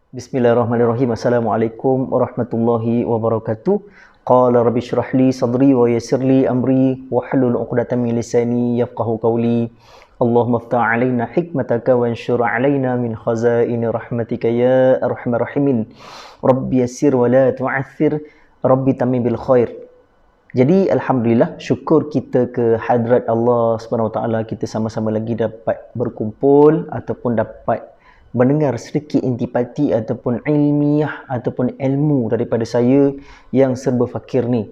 Bismillahirrahmanirrahim. Assalamualaikum warahmatullahi wabarakatuh. Qala rabbi shrah li sadri wa yassir li amri wahlul 'uqdatam min lisani yafqahu qawli. Allahumma iftah 'alaina hikmataka wanshur 'alaina min khazaini rahmatika ya arhamar rahimin. Rabbi yassir wa la tu'athir. Rabbi tamim bil khair. Jadi alhamdulillah, syukur kita ke hadrat Allah Subhanahu Wa Taala, kita sama-sama lagi dapat berkumpul ataupun dapat mendengar sedikit intipati ataupun ilmiah ataupun ilmu daripada saya yang serba fakir ni.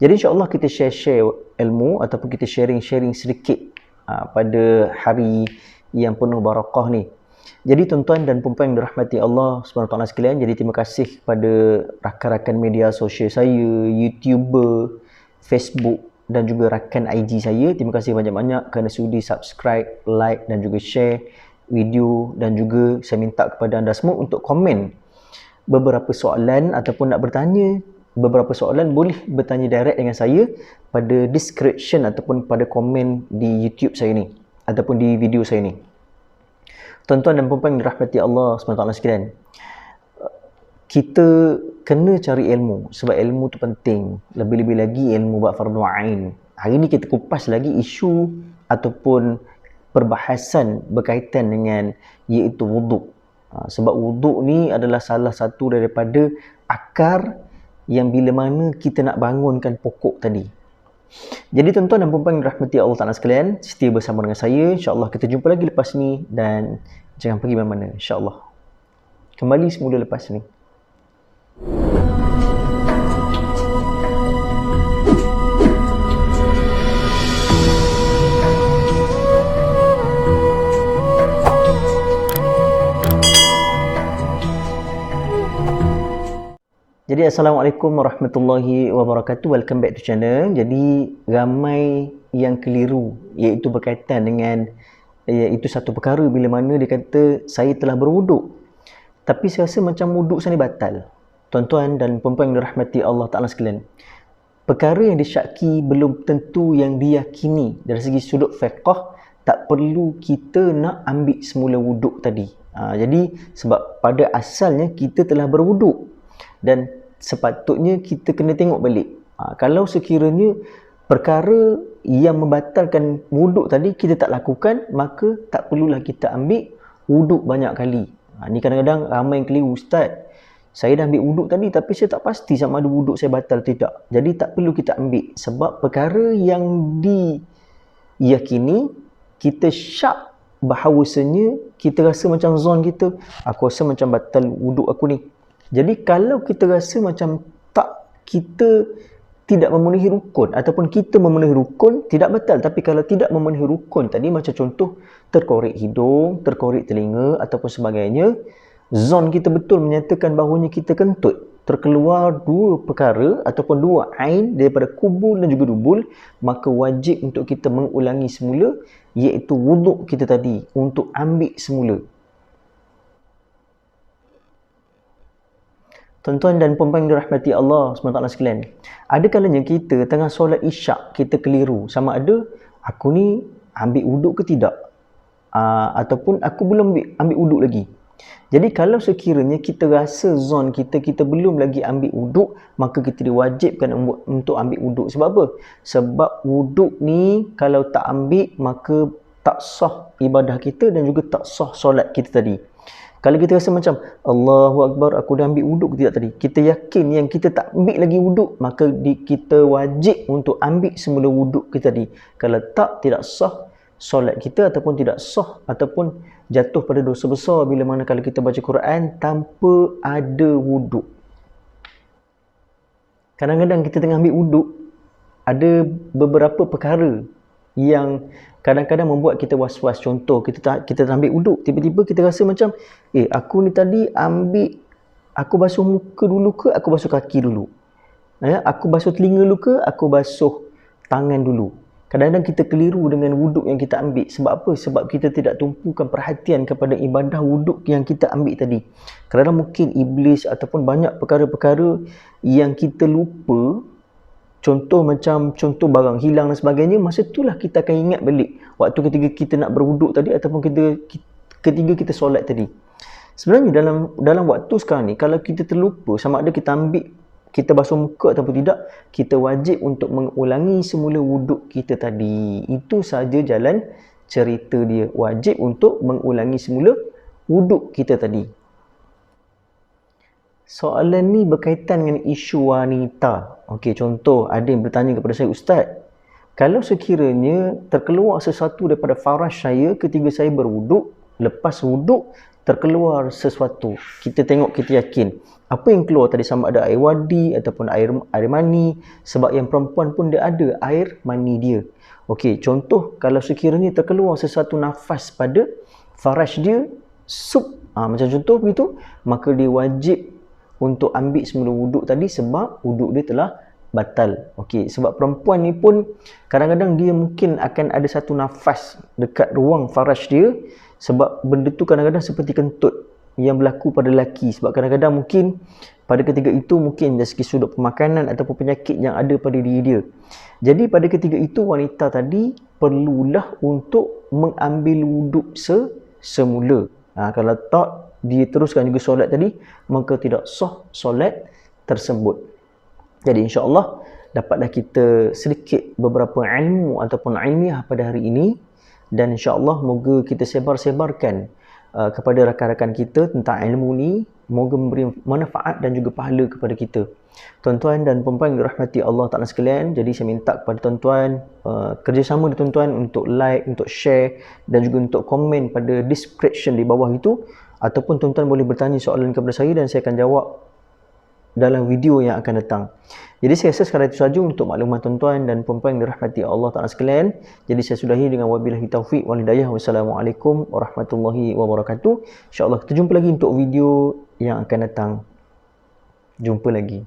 Jadi insya-Allah kita share ilmu ataupun kita sharing sedikit pada hari yang penuh barakah ni. Jadi tuan-tuan dan puan-puan yang dirahmati Allah Subhanahu Wa Taala sekalian, jadi terima kasih kepada rakan-rakan media sosial saya, YouTuber, Facebook dan juga rakan IG saya. Terima kasih banyak-banyak kerana sudi subscribe, like dan juga share video, dan juga saya minta kepada anda semua untuk komen beberapa soalan ataupun nak bertanya beberapa soalan, boleh bertanya direct dengan saya pada description ataupun pada komen di YouTube saya ni ataupun di video saya ni. Tuan-tuan dan puan-puan yang dirahmati Allah SWT sekalian, kita kena cari ilmu sebab ilmu tu penting, lebih-lebih lagi ilmu buat fardu ain. Hari ni kita kupas lagi isu ataupun perbahasan berkaitan dengan iaitu wuduk. Sebab wuduk ni adalah salah satu daripada akar yang bila mana kita nak bangunkan pokok tadi. Jadi tuan-tuan dan puan-puan yang dirahmati Allah Ta'ala sekalian, setia bersama dengan saya. InsyaAllah kita jumpa lagi lepas ni dan jangan pergi mana-mana, insyaAllah. Kembali semula lepas ni. Jadi Assalamualaikum warahmatullahi wabarakatuh. Welcome back to channel. Jadi ramai yang keliru iaitu berkaitan dengan iaitu satu perkara bila mana dia kata saya telah berwuduk tapi saya rasa macam wuduk saya ni batal. Tuan-tuan dan puan-puan yang dirahmati Allah Ta'ala sekalian, perkara yang disyaki belum tentu yang diyakini. Dari segi sudut fiqh, tak perlu kita nak ambil semula wuduk tadi. Jadi sebab pada asalnya kita telah berwuduk dan sepatutnya kita kena tengok balik. Kalau sekiranya perkara yang membatalkan wuduk tadi kita tak lakukan, maka tak perlulah kita ambil wuduk banyak kali. Ni kadang-kadang ramai yang keliru, ustaz, saya dah ambil wuduk tadi tapi saya tak pasti sama ada wuduk saya batal tidak. Jadi tak perlu kita ambil sebab perkara yang diyakini kita syak bahawasanya kita rasa macam zon kita, aku rasa macam batal wuduk aku ni. Jadi kalau kita rasa macam kita tidak memenuhi rukun ataupun kita memenuhi rukun, tidak batal. Tapi kalau tidak memenuhi rukun tadi, macam contoh terkorek hidung, terkorek telinga ataupun sebagainya, zon kita betul menyatakan bahawanya kita kentut, terkeluar dua perkara ataupun dua ain daripada kubul dan juga dubul, maka wajib untuk kita mengulangi semula iaitu wuduk kita tadi untuk ambil semula. Tuan-tuan dan puan-puan yang dirahmati Allah SWT sekalian, ada kalanya kita tengah solat isyak, kita keliru sama ada aku ni ambil wuduk ke tidak, ataupun aku belum ambil wuduk lagi. Jadi kalau sekiranya kita rasa zon kita belum lagi ambil wuduk, maka kita diwajibkan untuk ambil wuduk. Sebab apa? Sebab wuduk ni kalau tak ambil, maka tak sah ibadah kita dan juga tak sah solat kita tadi. Kalau kita rasa macam Allahu Akbar, aku dah ambil wuduk ke tidak tadi, kita yakin yang kita tak ambil lagi wuduk, maka kita wajib untuk ambil semula wuduk kita tadi. Kalau tak, tidak sah solat kita ataupun tidak sah ataupun jatuh pada dosa besar bila mana kalau kita baca Quran tanpa ada wuduk. Kadang-kadang kita tengah ambil wuduk, ada beberapa perkara yang kadang-kadang membuat kita was-was. Contoh, kita dah ambil wuduk, tiba-tiba kita rasa macam aku ni tadi ambil, aku basuh muka dulu ke aku basuh kaki dulu, aku basuh telinga dulu ke aku basuh tangan dulu. Kadang-kadang kita keliru dengan wuduk yang kita ambil. Sebab apa? Sebab kita tidak tumpukan perhatian kepada ibadah wuduk yang kita ambil tadi. Kadang-kadang mungkin iblis ataupun banyak perkara-perkara yang kita lupa. Contoh macam contoh barang hilang dan sebagainya, masa itulah kita akan ingat balik waktu ketika kita nak berwuduk tadi ataupun ketika kita solat tadi. Sebenarnya dalam waktu sekarang ni, kalau kita terlupa sama ada kita basuh muka ataupun tidak, kita wajib untuk mengulangi semula wuduk kita tadi. Itu saja jalan cerita dia. Wajib untuk mengulangi semula wuduk kita tadi. Soalan ni berkaitan dengan isu wanita. Okey, contoh ada yang bertanya kepada saya, Ustaz, kalau sekiranya terkeluar sesuatu daripada farash saya ketika saya berwuduk, lepas wuduk terkeluar sesuatu, kita tengok, kita yakin apa yang keluar tadi, sama ada air wadi ataupun air mani, sebab yang perempuan pun dia ada air mani dia. Okey, contoh kalau sekiranya terkeluar sesuatu nafas pada farash dia, macam contoh begitu, maka dia wajib untuk ambil semula wuduk tadi sebab wuduk dia telah batal. Okey, sebab perempuan ni pun kadang-kadang dia mungkin akan ada satu nafas dekat ruang farash dia, sebab benda tu kadang-kadang seperti kentut yang berlaku pada lelaki, sebab kadang-kadang mungkin pada ketika itu mungkin dari segi sudut pemakanan ataupun penyakit yang ada pada diri dia. Jadi pada ketika itu wanita tadi perlulah untuk mengambil wuduk semula. Kalau tak dia teruskan juga solat tadi, maka tidak sah solat tersebut. Jadi insya-Allah dapatlah kita sedikit beberapa ilmu ataupun ilmiah pada hari ini, dan insya-Allah moga kita sebar-sebarkan kepada rakan-rakan kita tentang ilmu ni, moga memberi manfaat dan juga pahala kepada kita. Tuan-tuan dan puan-puan yang dirahmati Allah Taala sekalian, jadi saya minta kepada tuan-tuan kerjasama dengan tuan-tuan untuk like, untuk share dan juga untuk komen pada description di bawah itu, ataupun tuan-tuan boleh bertanya soalan kepada saya dan saya akan jawab dalam video yang akan datang. Jadi saya rasa sekadar itu saja untuk maklumat tuan-tuan dan puan-puan yang dirahmati Allah Taala sekalian. Jadi saya sudahi dengan wabillahi taufiq wal hidayah. Wassalamualaikum warahmatullahi wabarakatuh. InsyaAllah kita jumpa lagi untuk video yang akan datang. Jumpa lagi.